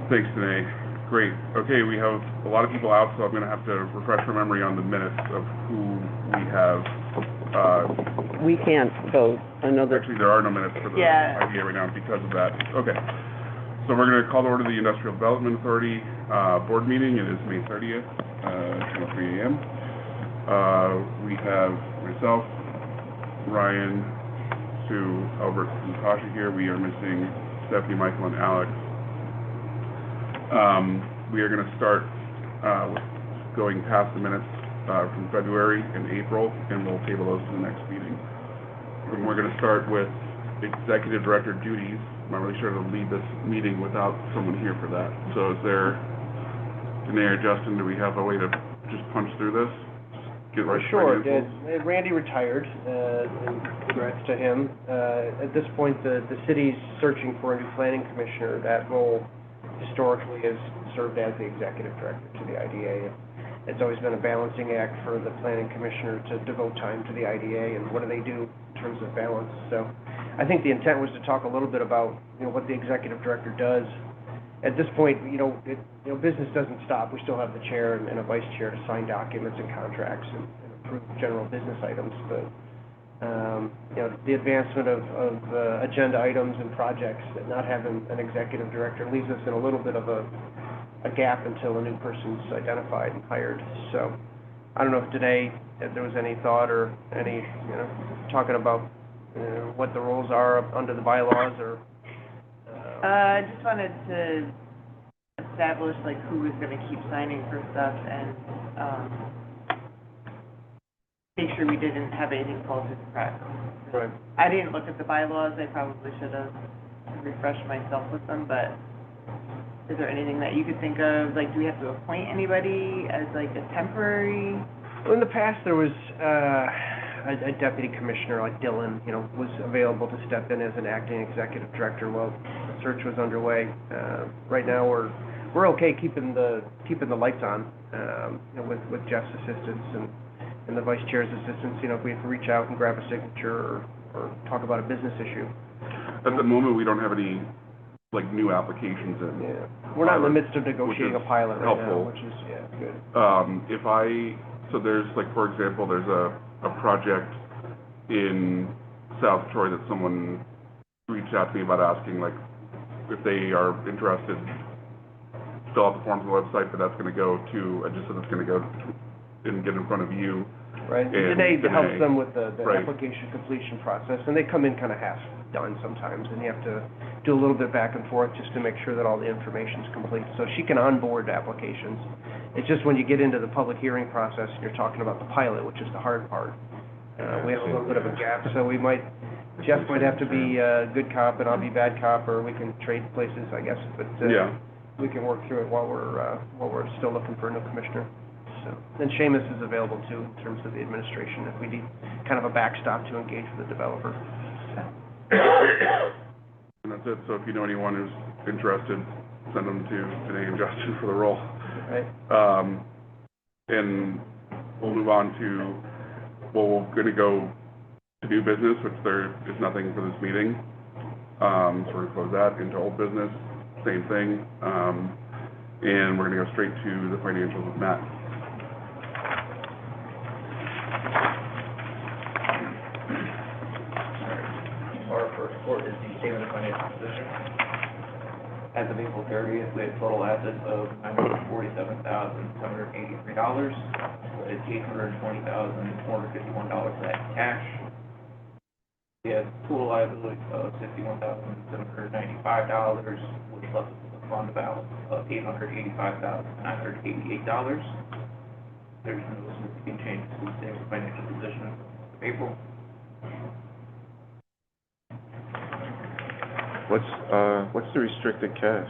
Thanks, Danae. Great. Okay, we have a lot of people out, so I'm going to have to refresh my memory on the minutes of who we have. We can't vote. I know that. Actually, there are no minutes for the IDA right now because of that. Okay. So we're going to call to order the Industrial Development Authority board meeting. It is May 30th, 10:03 a.m. We have myself, Ryan, Sue, Albert, and Tasha here. We are missing Stephanie, Michael, and Alex. We are going to start with going past the minutes from February and April, and we'll table those to the next meeting. And we're going to start with Executive Director duties. I'm not really sure to lead this meeting without someone here for that. So is there, Danae or Justin, do we have a way to just punch through this? Get right sure. Randy retired, and congrats to him. At this point, the city's searching for a new planning commissioner. That role historically has served as the executive director to the IDA. It's always been a balancing act for the planning commissioner to devote time to the IDA and what do they do in terms of balance. So I think the intent was to talk a little bit about, what the executive director does. At this point, business doesn't stop. We still have the chair and a vice chair to sign documents and contracts and approve general business items. But, the advancement of agenda items and projects, and not having an executive director leaves us in a little bit of a gap until a new person's identified and hired. So I don't know if today, if there was any thought or any, talking about what the roles are under the bylaws or... I just wanted to establish who was going to keep signing for stuff and make sure we didn't have anything fall through the cracks. Right. I didn't look at the bylaws. I probably should have refreshed myself with them, but is there anything that you could think of? Do we have to appoint anybody as a temporary? Well, in the past, there was a deputy commissioner like Dylan, was available to step in as an acting executive director while the search was underway. Right now, we're okay keeping the lights on, with Jeff's assistance and the vice chair's assistance. If we have to reach out and grab a signature or talk about a business issue. At the moment, we don't have any new applications in. Yeah, we're not in the midst of negotiating a pilot right helpful. Now, which is good. So there's for example, there's a project in South Troy that someone reached out to me about asking if they are interested, fill out the forms on the website, but that's going to go to just so it's going to go and get in front of you. Right. Danae helps them with the right. application completion process, and they come in kind of half done sometimes, and you have to do a little bit back and forth just to make sure that all the information is complete. So she can onboard applications. It's just when you get into the public hearing process and you're talking about the pilot, which is the hard part, we have a little bit of a gap. So Jeff might have to be good cop and I'll be bad cop, or we can trade places, I guess. But we can work through it while we're still looking for a new commissioner. So then Seamus is available too in terms of the administration if we need kind of a backstop to engage with the developer. And that's it. So if you know anyone who's interested, send them to Danae and Justin for the role. Right. And we'll move on to, we're going to go to new business, which there is nothing for this meeting. So we're going to close that into old business, same thing. And we're going to go straight to the financials with Matt. Our first report is the statement of financial position. As of April 30th, we had total assets of $947,783, with $820,451 net cash. We have total liabilities of $61,795, which left us with a fund balance of $885,988. There's no significant changes to the statement of financial position of April. What's the restricted cash?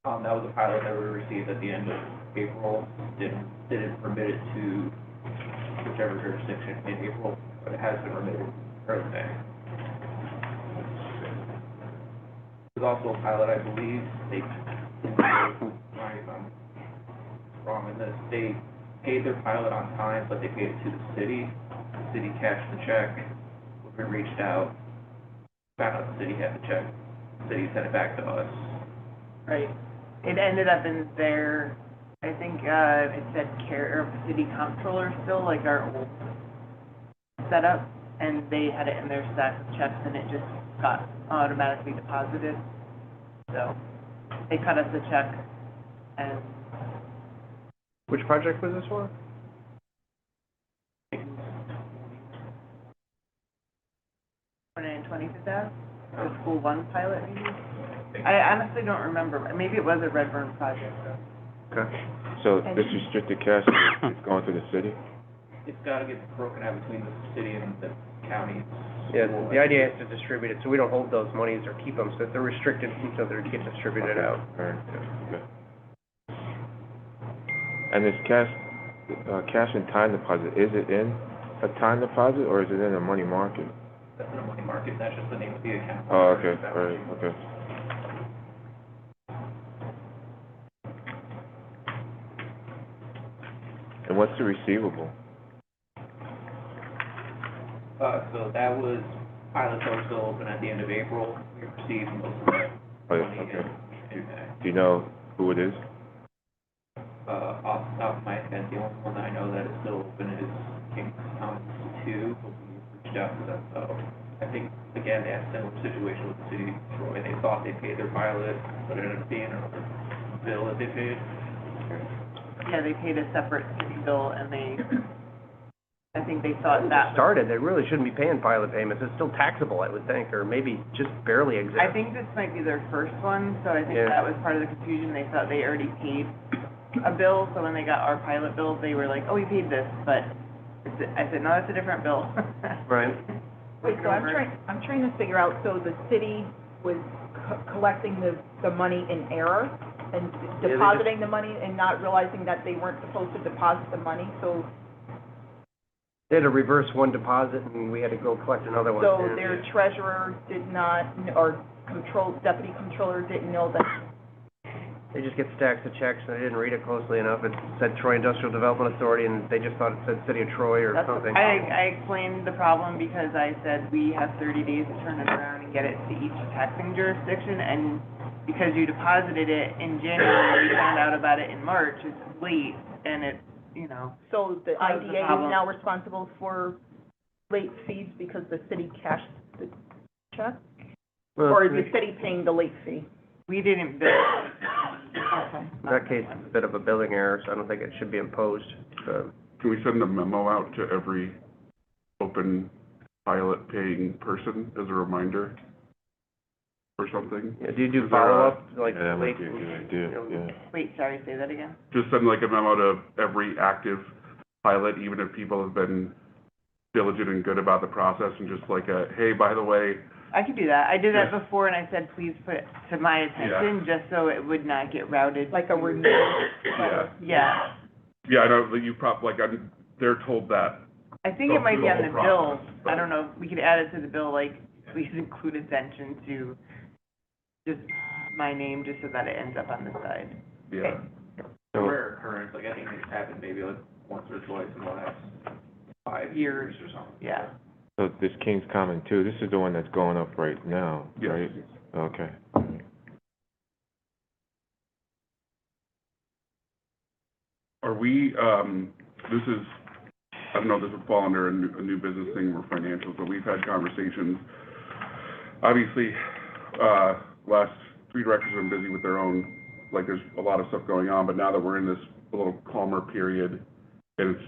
That was a pilot that we received at the end of April. Didn't remit it to whichever jurisdiction in April, but it has been remitted early May. There's also a pilot, I believe, if I'm wrong in this, they paid their pilot on time, but they paid it to the city. The city cashed the check. We reached out, found out the city had the check. The city sent it back to us. Right. It ended up in their, I think, it said or city comptroller still, like our old setup, and they had it in their stack of checks, and it just got automatically deposited. So they cut us a check, and Which project was this for? 25th Ave, the School One pilot, maybe? I honestly don't remember. Maybe it was a Redburn project, though. Okay. So this restricted cash is going to the city? It's gotta get broken out between the city and the county. Yeah, the idea is to distribute it, so we don't hold those monies or keep them, so if they're restricted until they get distributed out. Alright, okay. And this cash and time deposit, is it in a time deposit or is it in a money market? That's in a money market, that's just the name of the account. Oh, okay, alright, okay. And what's the receivable? So that was, pilots are still open at the end of April. We received most of that Oh, money yeah, okay. in May. Do you know who it is? Off the top of my head, the only one that I know that is still open is Kings Commons 2, but we reached out to them, so I think, again, they had a similar situation with the city of Troy. They thought they paid their pilot, but it ended up being another bill that they paid. Yeah, they paid a separate city bill, and I think they thought that. Started, they really shouldn't be paying pilot payments, it's still taxable, I would think, or maybe just barely exempt. I think this might be their first one, so I think Yeah. that was part of the confusion. They thought they already paid a bill, so when they got our pilot bill, they were like, oh, we paid this, but I said, no, that's a different bill. Right. Wait, so I'm trying to figure out, so the city was collecting the money in error and they depositing the money and not realizing that they weren't supposed to deposit the money, so, They had to reverse one deposit, and we had to go collect another one. so Yeah. their treasurer did not, or deputy controller didn't know that. They just get stacks of checks, and they didn't read it closely enough. It said Troy Industrial Development Authority, and they just thought it said City of Troy or That's- something. I explained the problem because I said we have 30 days to turn it around and get it to each taxing jurisdiction, and because you deposited it in January, we found out about it in March, it's late, and it, you know. So the That was the IDA is problem. now responsible for late fees because the city cashed the check? Well, Or is the city paying the late fee? We didn't bill. Okay. in that case, it's a bit of a billing error, so I don't think it should be imposed. Can we send a memo out to every open pilot paying person as a reminder or something? Yeah, do you do Is there a- follow-up, like, Yeah, that might late? be a good idea, yeah. Wait, sorry, say that again? Just send like a memo to every active pilot, even if people have been diligent and good about the process, and just like hey, by the way, I could do that. I did that Yeah. before, and I said, please put it to my attention, just so it would not get routed. Like a renewal? Yeah. yeah, I know that you they're told that. I think Go it might through be the on the whole bill. process, I but- don't know, we could add it to the bill, like, please include attention to just my name, just so that it ends up on the side. Yeah. So, Rare occurrence, like, I think it's happened maybe like once or twice in the last 5 Years. years or something. Yeah. so this Kings Common 2, this is the one that's going up right now, Yes. right? Okay. Are we, this is, I don't know if this would fall under a new business thing or financials, but we've had conversations. Obviously, last 3 directors have been busy with their own, like, there's a lot of stuff going on, but now that we're in this a little calmer period, and it's,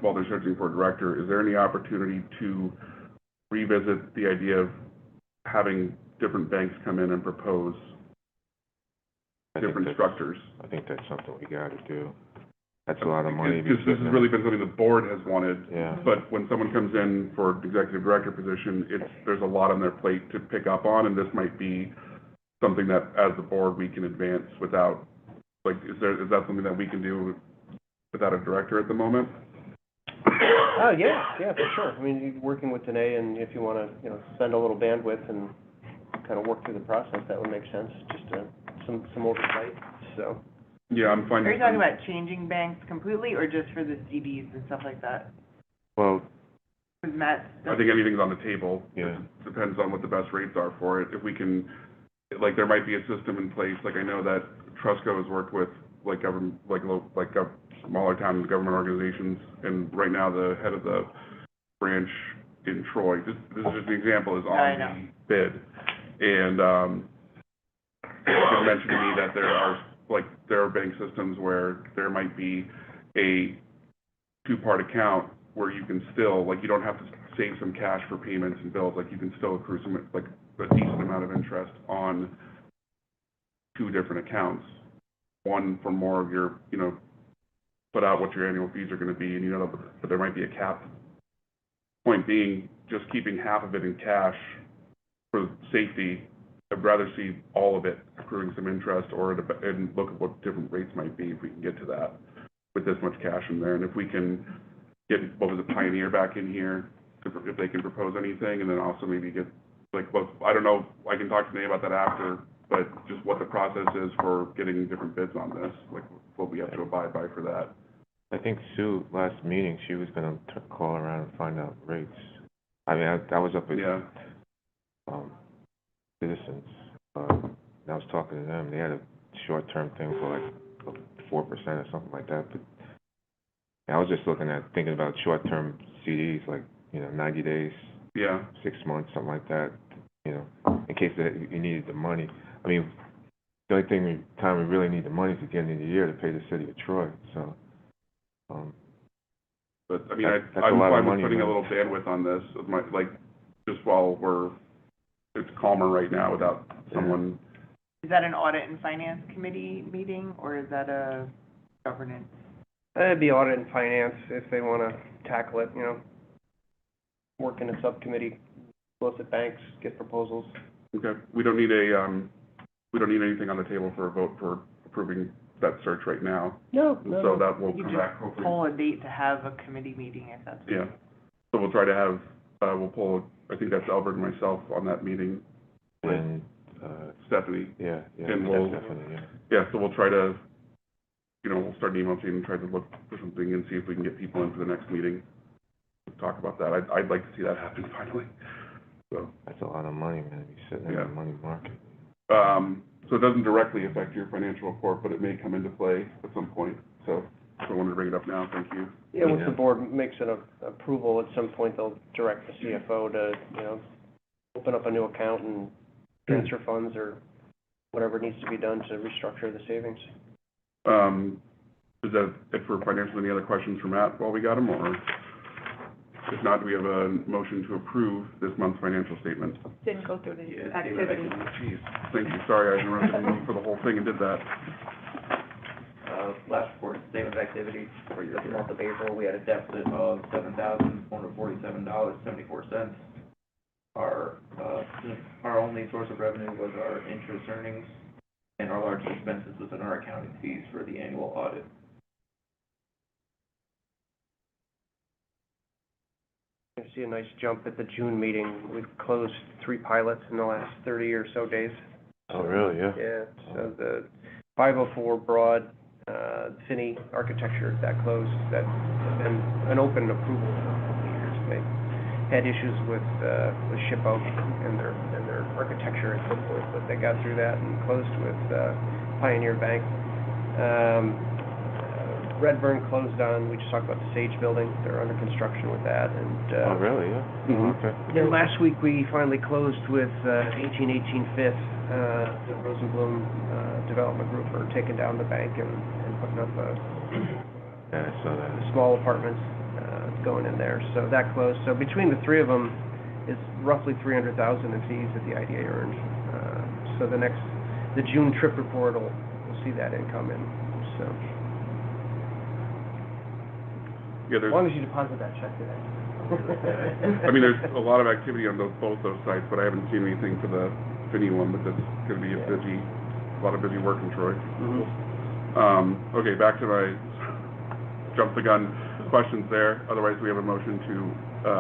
while they're searching for a director, is there any opportunity to revisit the idea of having different banks come in and propose I think different that's- structures? I think that's something we gotta do. That's a lot of money. to be Because this sitting has in. really been something the board has wanted. Yeah. But when someone comes in for the executive director position, there's a lot on their plate to pick up on, and this might be something that, as the board, we can advance without, like, is that something that we can do without a director at the moment? Oh, yeah, for sure. I mean, you're working with Danae, and if you wanna, spend a little bandwidth and kind of work through the process, that would make sense, just some oversight, so. Yeah, I'm fine. Are you talking about changing banks completely, or just for the CDs and stuff like that? Well, With Matt? I think anything's on the table. Yeah. It depends on what the best rates are for it. If we can, like, there might be a system in place, like, I know that Trusco has worked with, like, smaller town government organizations, and right now the head of the branch in Troy, this is just an example, is I on know. the bid. And, it mentioned to me that there are bank systems where there might be a two-part account where you can still, like, you don't have to save some cash for payments and bills, like, you can still accrue some, like, a decent amount of interest on two different accounts. One for more of your, put out what your annual fees are gonna be, and but there might be a cap. Point being, just keeping half of it in cash for safety, I'd rather see all of it accruing some interest, and look at what different rates might be if we can get to that with this much cash in there. And if we can get, Pioneer back in here, if they can propose anything, and then also maybe get, I don't know, I can talk to Nate about that after, but just what the process is for getting different bids on this, like what we have to abide by for that. I think Sue, last meeting, she was gonna call around and find out rates. I mean, I was up with, Yeah, citizens, and I was talking to them, they had a short-term thing for like 4% or something like that, but I was just thinking about short-term CDs, like, 90 days, yeah, 6 months, something like that, in case that you needed the money. I mean, the only time we really need the money is at the end of the year to pay the city of Troy, so, but, I mean, That's a I'm lot of fine with money, putting a man. little bandwidth on this, just while it's calmer right now without someone. Is that an audit and finance committee meeting, or is that a governance? It'd be audit and finance if they wanna tackle it, work in a subcommittee, solicit banks, get proposals. Okay, we don't need anything on the table for a vote for approving that search right now. No, So that will You come just back hopefully. pull a date to have a committee meeting if that's. Yeah, so we'll try to have, we'll pull, I think that's Albert and myself on that meeting with and, Stephanie. yeah, And we'll- definitely, yeah. Yeah, so we'll try to, we'll start an email chain and try to look for something and see if we can get people in for the next meeting. Talk about that. I'd like to see that happen finally, so. That's a lot of money, man, to be sitting in Yeah. the money market. So it doesn't directly affect your financial report, but it may come into play at some point, so I wanted to bring it up now, thank you. Yeah, once the board makes an approval, at some point, they'll direct the CFO to, open up a new account and transfer funds or whatever needs to be done to restructure the savings. Is that it for financial? Any other questions for Matt while we got him, or if not, do we have a motion to approve this month's financial statement? Didn't go through the Yeah, activity. Jeez, thank you, sorry, I interrupted you for the whole thing and did that. Last report, statement of activity for the month of April, we had a deficit of $7,447.74. Our only source of revenue was our interest earnings, and our largest expenses was in our accounting fees for the annual audit. I see a nice jump at the June meeting. We've closed 3 pilots in the last 30 or so days. Oh, really, yeah? Yeah, so the 504 Broad, Finney Architecture, that closed, that's been an open approval for a couple of years. They had issues with ShipOut and their architecture and so forth, but they got through that and closed with Pioneer Bank. Redburn closed on, we just talked about the Sage Building, they're under construction with that, and, Oh, really, yeah? Mhm. Okay. and last week, we finally closed with 1818 Fifth, the Rosenblum Development Group are taking down the bank and putting up Yeah, I saw that. small apartments going in there, so that closed. So between the 3 of them, it's roughly $300,000 in fees that the IDA earned. So the June trip report will see that income in, so. Yeah, As long as you deposit that check today. I mean, there's a lot of activity on both those sites, but I haven't seen anything for the Finney one, but that's gonna be a lot of busy work in Troy. Mhm. Okay, back to my jump the gun questions there. Otherwise, we have a motion to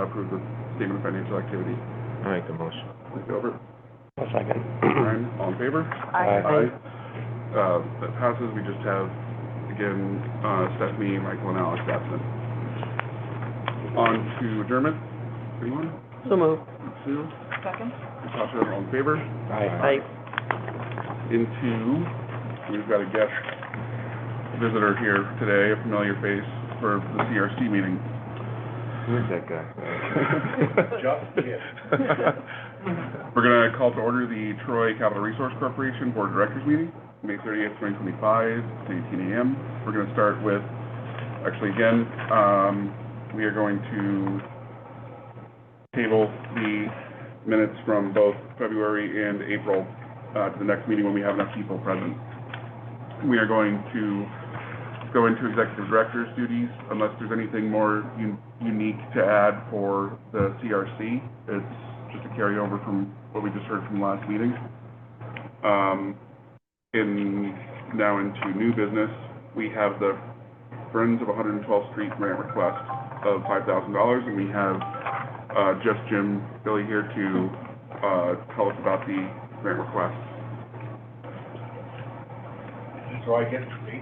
approve the statement of financial activity. I make the motion. Over. A second. Brian, all in favor? Aye. That passes. We just have, again, Stephanie, Michael, and Alex absent. On to adjournment. Anyone? So moved. Sue? Second? Natasha, all in favor? Aye. Into we've got a guest visitor here today, a familiar face for the CRC meeting. Who is that guy? Just kidding. We're gonna call to order the Troy Capital Resource Corporation Board of Directors meeting, May 30th, 2025, 18 a.m. We're gonna start with, actually again, we are going to table the minutes from both February and April to the next meeting when we have enough people present. We are going to go into executive director's duties unless there's anything more unique to add for the CRC. It's just a carryover from what we just heard from last meeting. Now into new business, we have the Friends of 112th Street grant request of $5,000, and we have just Jim Billy here to tell us about the grant request. So I get to speak?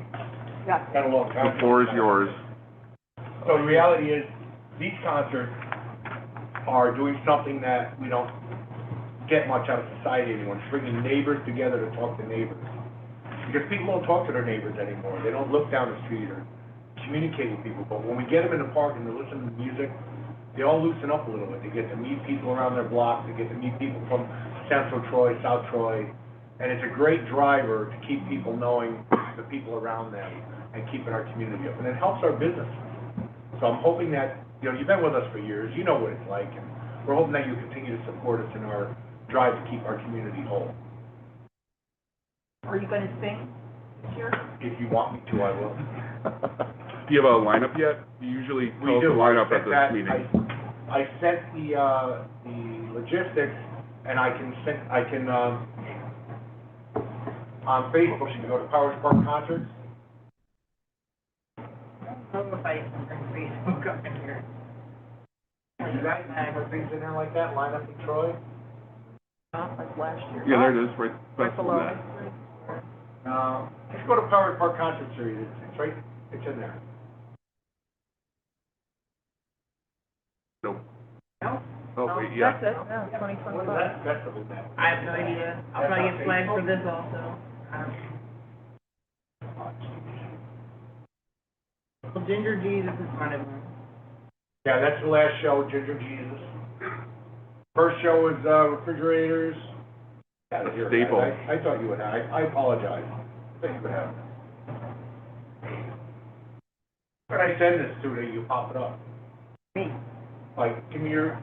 Yeah. Got a long time. The floor is yours. So the reality is, these concerts are doing something that we don't get much out of society anymore. It's bringing neighbors together to talk to neighbors. Because people don't talk to their neighbors anymore. They don't look down the street or communicate with people. But when we get them in the park and they listen to music, they all loosen up a little bit. They get to meet people around their block. They get to meet people from Central Troy, South Troy. And it's a great driver to keep people knowing the people around them and keeping our community up. And it helps our business. So I'm hoping that, you know, you've been with us for years. You know what it's like. And we're hoping that you continue to support us in our drive to keep our community whole. Are you gonna sing this year? If you want me to, I will. Do you have a lineup yet? You usually tell us the lineup at this meeting. I sent the logistics, and I can on Facebook, you can go to Powers Park Concerts. I don't know if I can bring Facebook up in here. Do that, you put things in there like that, line up in Troy. Like last year. Yeah, there it is, right, Right that's below. that. Just go to Powers Park Concert Series, it's right, it's in there. Nope. No? Oh, wait, yeah. That's it, yeah, What is 2025. that festival now? I have no idea. I'll probably get flagged for this also. Well, Ginger Jesus is one of them. Yeah, that's the last show, Ginger Jesus. First show was refrigerators. Got it here, Staple. I thought you would have, I apologize. I thought you would have. When I send this to you, you pop it up. Me. Like, give me your,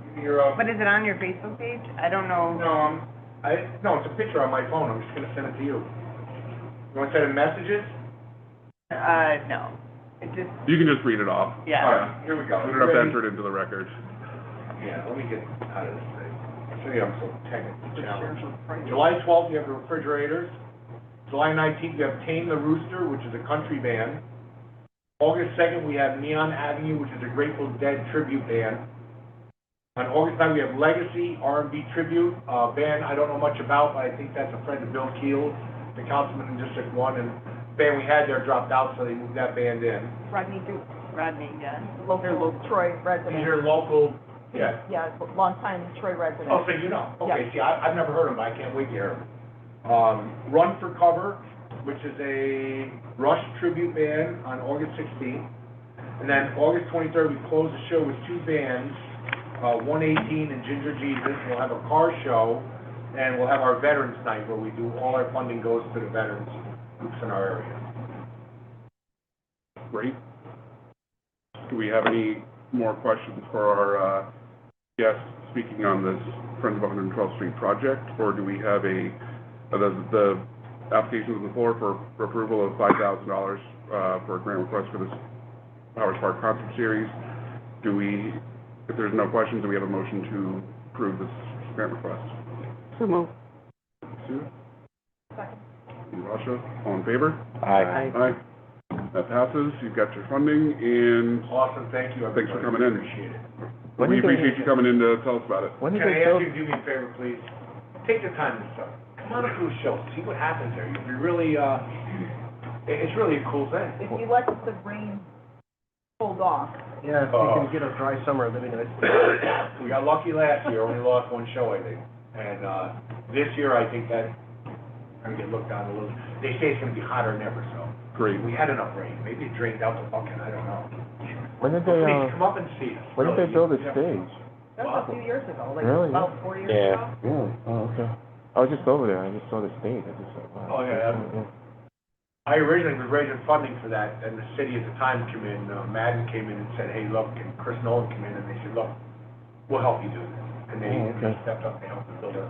But is it on your Facebook page? I don't know. no, no, it's a picture on my phone, I'm just gonna send it to you. You wanna send it in messages? No. It just, You can just read it off. Yeah. All right, here we go. You don't have to enter it into the record. Yeah, let me get out of this thing. I'll show you, I'm so technically challenged. July 12th, we have the refrigerators. July 19th, we have Tame the Rooster, which is a country band. August 2nd, we have Neon Avenue, which is a Grateful Dead tribute band. On August 9th, we have Legacy R&B tribute, band I don't know much about, but I think that's a friend of Bill Keel, the councilman in District 1, and band we had there dropped out, so they moved that band in. Rodney Duke, Rodney, yeah. local Troy resident. These are local, yeah. Yeah, longtime Troy resident. Oh, so you know. Okay, Yeah. see, I've never heard of them, but I can't wait to hear them. Run for Cover, which is a Rush tribute band on August 16th. And then August 23rd, we close the show with two bands, 118 and Ginger Jesus. We'll have a car show, and we'll have our Veterans Night, where we do, all our funding goes to the veterans groups in our area. Great. Do we have any more questions for our guest speaking on this Friends of 112th Street project? Or do we have the application on the floor for approval of $5,000 for a grant request for this Powers Park Concert Series? If there's no questions, do we have a motion to approve this grant request? So move. Sue? Second. And Rasha, all in favor? Aye. Aye. That passes, you've got your funding, and Awesome, thank you, everybody. Thanks for coming in. Appreciate it. When we did they- appreciate you coming in to tell us about it. When did Can they I build? ask you to do me a favor, please? Take the time to stuff. Come on up to a show, see what happens there. You really, it's really a cool thing. If you let the rain hold off. Yeah, if you can get a dry summer, that'd be nice. We got lucky last year, only lost one show, I think. And, this year, I think that gonna get looked at a little. They say it's gonna be hotter than ever, so. Great. We had enough rain, maybe it drained out the bucket, I don't know. When did Well, they, please, come up and see us. when did they Really, build a yeah. stage? That was a few years ago, like Really? about 4 years ago. Really? Oh, okay. I was just over there, I just saw the stage, I just said, wow. Oh, yeah. I originally was raising funding for that, and the city at the time came in, Madden came in and said, hey, look, and Chris Nolan came in, and they said, look, we'll help you do this. And they, Oh, okay. they stepped up, they helped us build a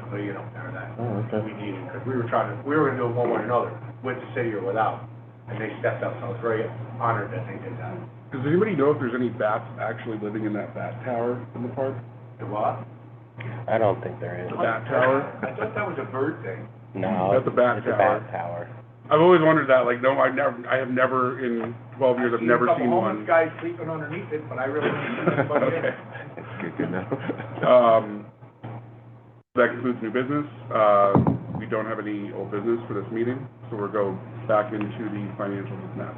pavilion up there that Oh, okay. we needed, because we were gonna do it one way or another, with the city or without, and they stepped up, so I was very honored that they did that. Does anybody know if there's any bats actually living in that bat tower in the park? The what? I don't think there is. The bat tower? I thought that was a bird thing. No. That's a bat It's a tower. bat tower. I've always wondered that, like, no, I have never, in 12 years, I've never seen A couple one. homeless guys sleeping underneath it, but I really haven't seen anybody in Okay. it. It's good to know. That concludes new business. We don't have any old business for this meeting, so we'll go back into the financials now.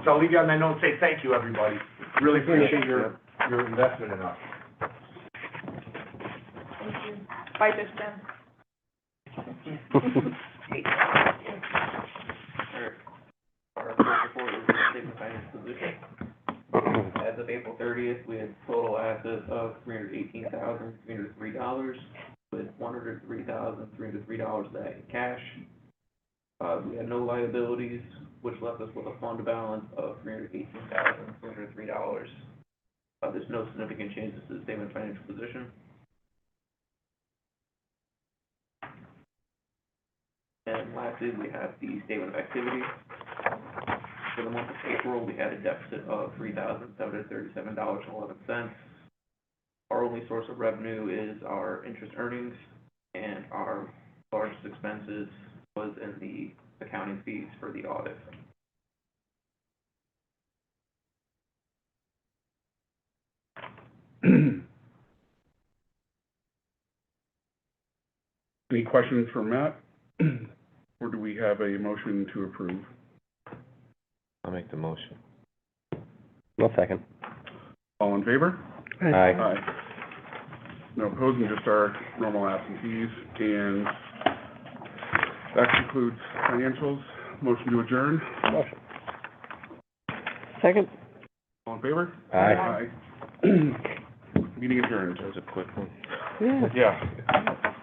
So I'll leave you on that note and say thank you, everybody. Really appreciate your investment in us. Bye, Judge Ben. Our first report is the statement of financial position. As of April 30th, we had total assets of $318,303, with $103,303 of that in cash. We had no liabilities, which left us with a fund balance of $318,303. There's no significant changes to the statement of financial position. And lastly, we have the statement of activity. For the month of April, we had a deficit of $3,737.11. Our only source of revenue is our interest earnings, and our largest expenses was in the accounting fees for the audit. Any questions for Matt? Or do we have a motion to approve? I'll make the motion. One second. All in favor? Aye. Aye. No opposing, just our normal absentees, and that concludes financials. Motion to adjourn. Motion. Second? All in favor? Aye. Meeting adjourned. That was a quick one. Yeah. Yeah.